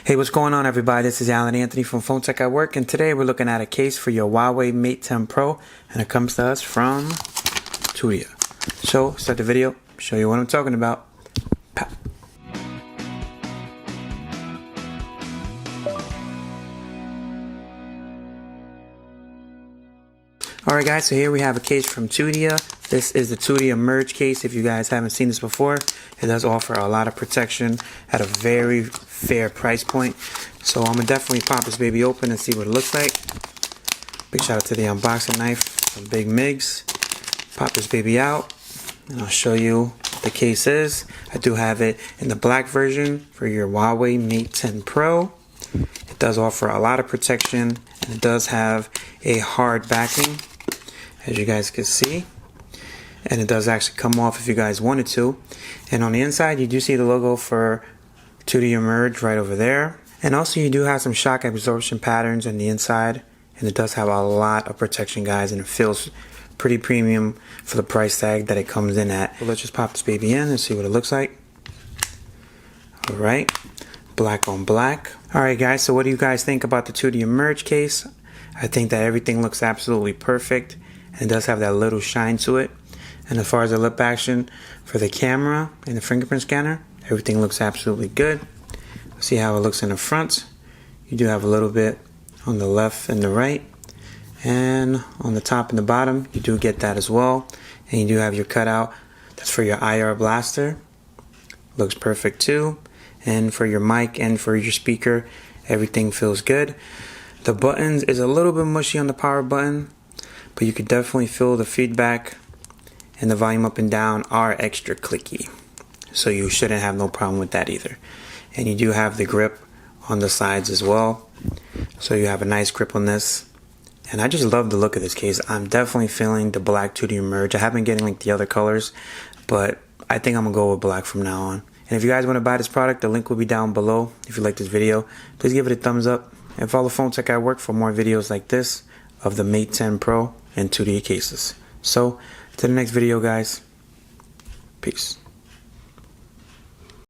Hey, what's going on, everybody? This is Alan Anthony from Phone Tech at Work, and today we're looking at a case for your Huawei Mate 10 Pro, and it comes to us from Tudia. So, start the video, show you what I'm talking about. Pow. Alright guys, so here we have a case from Tudia. This is the Tudia Merge case. If you guys haven't seen this before, it does offer a lot of protection at a very fair price point. So I'm going to definitely pop this baby open and see what it looks like. Big shout out to the unboxing knife from Big Migs. Pop this baby out and I'll show you what the case is. I do have it in the black version for your Huawei Mate 10 Pro. It does offer a lot of protection and it does have a hard backing, as you guys can see, and it does actually come off if you guys wanted to. And on the inside you do see the logo for Tudia Merge right over there, and also you do have some shock absorption patterns on the inside, and it does have a lot of protection, guys, and it feels pretty premium for the price tag that it comes in at. So let's just pop this baby in and see what it looks like. Alright, black on black. Alright guys, so what do you guys think about the Tudia Merge case? I think that everything looks absolutely perfect and does have that little shine to it. And as far as the lip action for the camera and the fingerprint scanner, everything looks absolutely good. See how it looks in the front. You do have a little bit on the left and the right, and on the top and the bottom you do get that as well. And you do have your cutout that's for your IR blaster. Looks perfect too. And for your mic and for your speaker, everything feels good. The buttons is a little bit mushy on the power button, but you could definitely feel the feedback, and the volume up and down are extra clicky, so you shouldn't have no problem with that either. And you do have the grip on the sides as well, so you have a nice grip on this. And I just love the look of this case. I'm definitely feeling the black Tudia Merge. I have been getting like the other colors, but I think I'm gonna go with black from now on. And if you guys want to buy this product, the link will be down below. If you like this video, please give it a thumbs up and follow Phone Tech at Work for more videos like this of the Mate 10 Pro and Tudia cases. So, to the next video, guys. Peace.